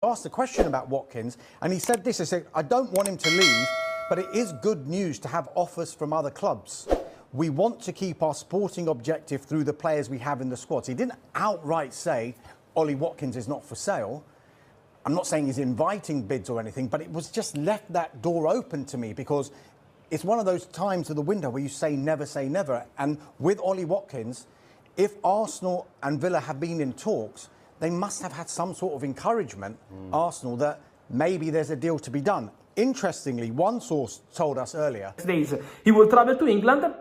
asked a question about Watkins, and he said this, he said, I don't want him to leave, but it is good news to have offers from other clubs. We want to keep our sporting objective through the players we have in the squad. So he didn't outright say Ollie Watkins is not for sale. I'm not saying he's inviting bids or anything, but it was just left that door open to me, because it's one of those times of the window where you say never. And with Ollie Watkins, if Arsenal and Villa have been in talks, they must have had some sort of encouragement, Arsenal, that maybe there's a deal to be done. Interestingly, one source told us earlier days he will travel to England.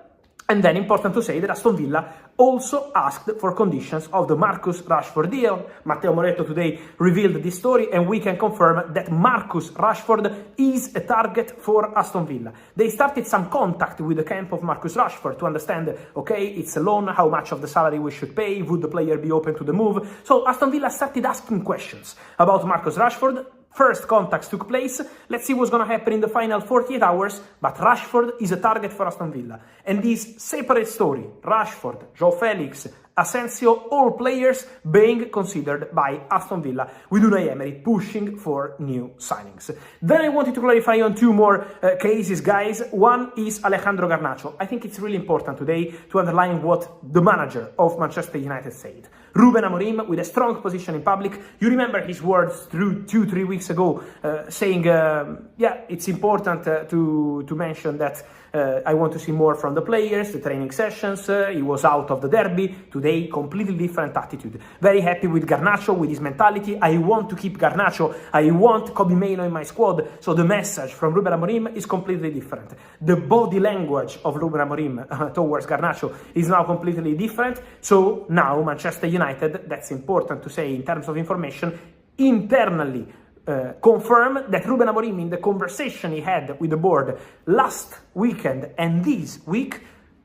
And then important to say that Aston Villa also asked for conditions of the Marcus Rashford deal. Matteo Moretto today revealed this story, and we can confirm that Marcus Rashford is a target for Aston Villa. They started some contact with the camp of Marcus Rashford to understand, okay, it's a loan, how much of the salary we should pay, would the player be open to the move? So Aston Villa started asking questions about Marcus Rashford. First contacts took place. Let's see what's going to happen in the final 48 hours. But Rashford is a target for Aston Villa. And this separate story, Rashford, João Felix, Asensio, all players being considered by Aston Villa, with Unai Emery pushing for new signings. Then I wanted to clarify on two more cases, guys. One is Alejandro Garnacho. I think it's really important today to underline what the manager of Manchester United said. Ruben Amorim, with a strong position in public. You remember his words through 2-3 weeks ago, saying, yeah, it's important to mention that I want to see more from the players, the training sessions. He was out of the derby. Today, completely different attitude. Very happy with Garnacho, with his mentality. I want to keep Garnacho. I want Kobbie Mainoo in my squad. So the message from Ruben Amorim is completely different. The body language of Ruben Amorim towards Garnacho is now completely different. So now Manchester United, that's important to say in terms of information, internally confirm that Ruben Amorim, in the conversation he had with the board last weekend and this week,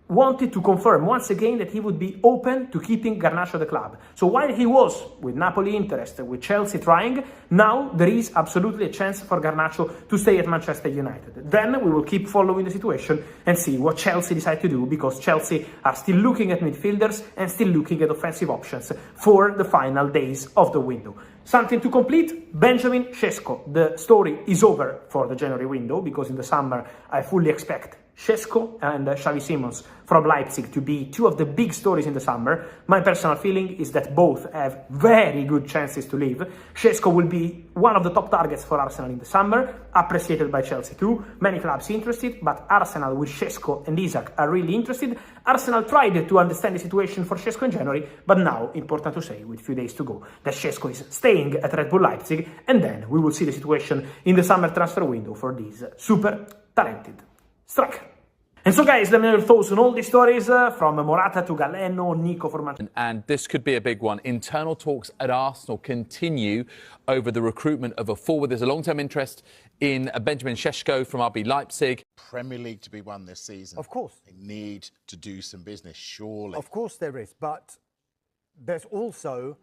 wanted to confirm once again that he would be open to keeping Garnacho at the club. So while he was with Napoli interested, with Chelsea trying, now there is absolutely a chance for Garnacho to stay at Manchester United. Then we will keep following the situation and see what Chelsea decide to do, because Chelsea are still looking at midfielders and still looking at offensive options for the final days of the window. Something to complete, Benjamin Sesko. The story is over for the January window, because in the summer I fully expect Sesko and Xavi Simons from Leipzig to be two of the big stories in the summer. My personal feeling is that both have very good chances to leave. Sesko will be one of the top targets for Arsenal in the summer, appreciated by Chelsea too. Many clubs interested, but Arsenal with Sesko and Isak are really interested. Arsenal tried to understand the situation for Sesko in January, but now, important to say, with few days to go, that Sesko is staying at Red Bull Leipzig, and then we will see the situation in the summer transfer window for this super talented striker. And so, guys, let me know your thoughts on all these stories, from Morata to Galeno, Nico for Manchester. And this could be a big one. Internal talks at Arsenal continue over the recruitment of a forward. There's a long-term interest in Benjamin Sesko from RB Leipzig. Premier League to be won this season. Of course. They need to do some business, surely. Of course there is, but there's also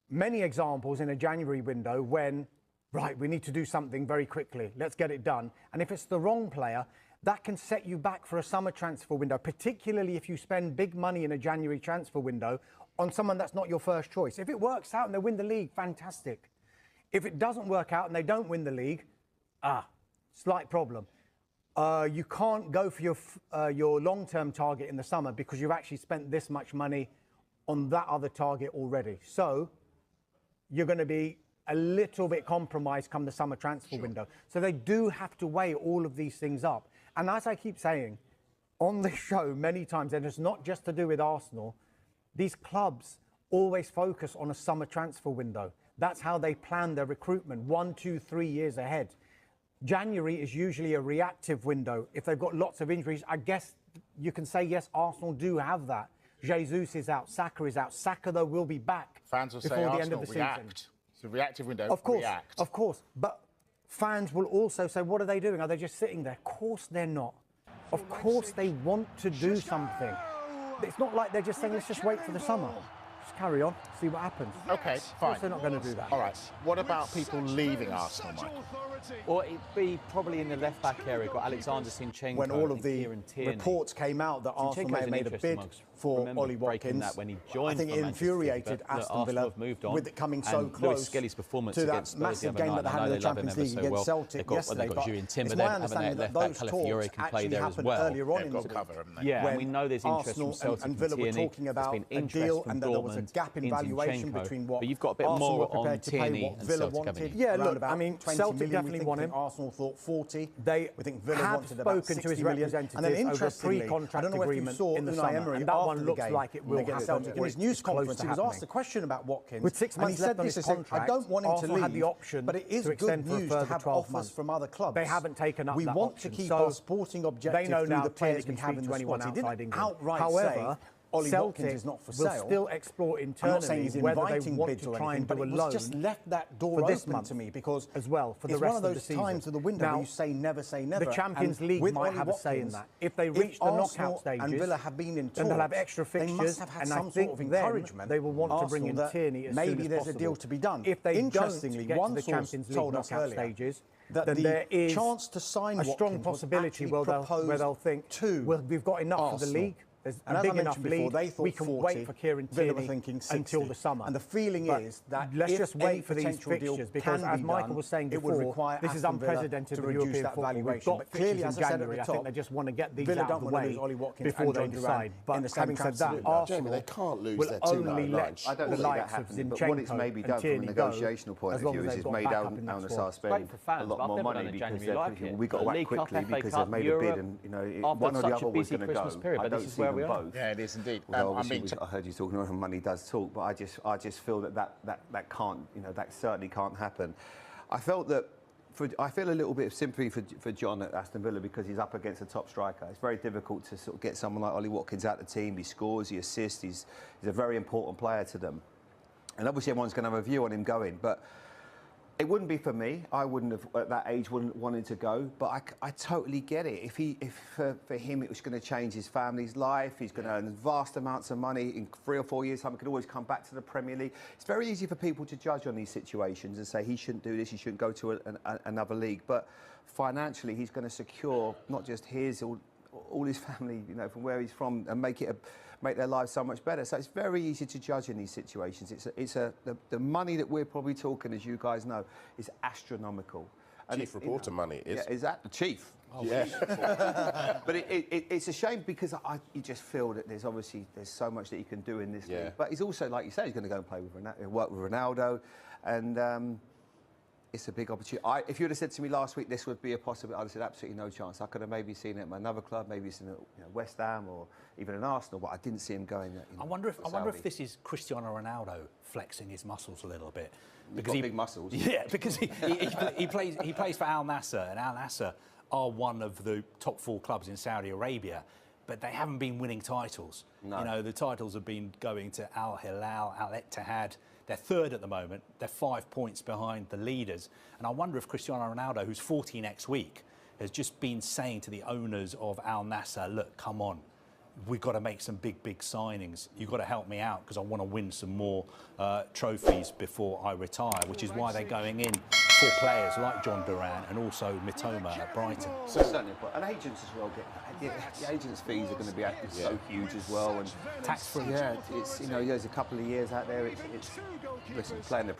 many examples in a January window when, right, we need to do something very quickly. Let's get it done. And if it's the wrong player, that can set you back for a summer transfer window, particularly if you spend big money in a January transfer window on someone that's not your first choice. If it works out and they win the league, fantastic. If it doesn't work out and they don't win the league, slight problem. You can't go for your long-term target in the summer because you've actually spent this much money on that other target already. So you're going to be a little bit compromised come the summer transfer window. So they do have to weigh all of these things up. And as I keep saying on this show many times, and it's not just to do with Arsenal, these clubs always focus on a summer transfer window. That's how they plan their recruitment 1, 2, 3 years ahead. January is usually a reactive window. If they've got lots of injuries, I guess you can say, yes, Arsenal do have that. Jesus is out, Saka is out. Saka, though, will be back Fans will before say the Arsenal end of the react. season. It's a reactive window. Of course, react. of course. But fans will also say, what are they doing? Are they just sitting there? Of course they're not. Of course they want to do something. It's not like they're just saying, let's just wait for the summer. Just carry on, see what happens. Okay, fine. They're not going to do that. All right. What about people leaving Arsenal, Michael? Or it'd be probably in the left-back area. Got Alexander Zinchenko. When all of the reports came out that Arsenal may have made a bid for remember Ollie breaking Watkins. that when he joined I think for it Manchester City, infuriated but look, Aston Arsenal Villa have moved on, with it coming so and Lewis close Skelly's performance to that against Spurs massive the other game that they night. had I in know the they love him Champions ever League so against well. Celtic They've got yesterday. Jurrien But Timber it's there, my haven't they? understanding Left that back those Calafiori talks can play actually there as happened well. earlier on They've in got the cover, week. haven't they? Yeah, When we know there's interest Arsenal from Celtic and Villa were Tierney. talking There's about been a interest deal from and that there was a Dortmund gap in in valuation Zinchenko. between what But you've got a bit Arsenal more were prepared on to pay, Tierney what and Villa Celtic, wanted. haven't you? Yeah, Yeah, around look, about I mean, 20 Celtic million, definitely we think want him. Arsenal thought 40. They we think Villa have wanted about spoken to 60 his million. representatives And then over a interestingly, pre-contract I don't know if you agreement saw in the Unai summer, Emery and that after one the looks game like it will against happen, Celtic. or In his it's news close to conference, he was happening. asked a question about Watkins. With 6 and months he said left on this, his he said, I contract, don't want him to Arsenal leave, had the option but it is to good extend for a news to further have 12 offers months. from other clubs. They haven't taken up We that want option, to keep so our sporting objective they know through now the players Tierney we can have speak in to the anyone squad. He outside didn't England. outright However, say Ollie Celtic Watkins is not for will sale. still explore I'm not saying internally he's whether they inviting want bids to or try anything, and but do a it was loan just left that door for this open month to me because as well for the it's rest one of of those the season. times of the window Now, where you say never say never. the Champions And League with might Ollie have a say in Watkins, that. If they reach the Arsenal knockout stages and Villa have been in then they'll have talks, extra they fixtures, must have had and some I sort think of then encouragement. they will want to bring in Arsenal that Tierney as maybe soon as there's possible. a deal to be done. If they Interestingly, don't get one to the source Champions League told us knockout earlier stages, that then the there is chance to sign a strong Watkins was possibility actually where proposed they'll think, to well, we've got enough for the Arsenal. league. There's And a as big I enough mentioned before, league. they thought We can 40, wait for Kieran Villa were Tierney thinking 60. until the summer. And the feeling But is that let's if just any wait for these potential deal fixtures because, can as be Michael done, was saying it would before, require this is Aston Villa unprecedented to for reduce European that football. We've valuation. got But clearly, fixtures as in I said at January. the I think top, they just want to get these Villa out don't of the want to way lose Ollie Watkins before and they John Duran decide. in But the same having said that, transfer window. Arsenal Jamie, they can't lose will their two only at let lunch. I don't the see that likes of happening, but what it's Zinchenko maybe and done from a Tierney go, negotiational point as of long view as is they've it's got made backup out in that Al Nassr squad. spending Great for fans, a lot but I've more never money done a because January like they're it. we got to act League Cup, quickly FA because Cup, they've made a Europe, bid and you know after one or the such a other was busy going to Christmas go. period, I but don't this is see where them we are. both. Yeah, it is indeed. Although I obviously mean, I heard you talking about money does talk, but I just feel that can't, you know, that certainly can't happen. I felt that. I feel a little bit of sympathy for John at Aston Villa because he's up against a top striker. It's very difficult to sort of get someone like Ollie Watkins out of the team. He scores, he assists, he's a very important player to them. And obviously everyone's going to have a view on him going, but it wouldn't be for me. I wouldn't have, at that age, wouldn't wanted to go. But I totally get it. If for him it was going to change his family's life, he's going to earn vast amounts of money in 3 or 4 years' time. He could always come back to the Premier League. It's very easy for people to judge on these situations and say he shouldn't do this, he shouldn't go to another league. But financially, he's going to secure not just his, all his family, you know, from where he's from, and make their lives so much better. So it's very easy to judge in these situations. The money that we're probably talking, as you guys know, is astronomical. And chief reporter money is. Yeah, is that the chief? Oh, yeah. But it's a shame because you just feel that there's so much that he can do in this league. But he's also, like you say, he's going to go and play with work with Ronaldo, and it's a big opportunity. If you would have said to me last week this would be a possibility, I'd have said absolutely no chance. I could have maybe seen it at another club, maybe seen it at West Ham or even an Arsenal, but I didn't see him going there. I wonder if this is Cristiano Ronaldo flexing his muscles a little bit. Because he big muscles. Yeah, because he plays for Al Nassr, and Al Nassr are one of the top 4 clubs in Saudi Arabia, but they haven't been winning titles. No. You know, the titles have been going to Al Hilal, Al Ittihad. They're third at the moment. They're 5 points behind the leaders. And I wonder if Cristiano Ronaldo, who's 40 next week, has just been saying to the owners of Al Nassr, look, come on, we've got to make some big signings. You've got to help me out because I want to win some more trophies before I retire, which is why they're going in for players like John Duran and also Mitoma at Brighton. So certainly, and agents as well. The agents' fees are going to be so huge as well, and tax-free. Yeah, it's, you know, there's a couple of years out there. It's listen, playing the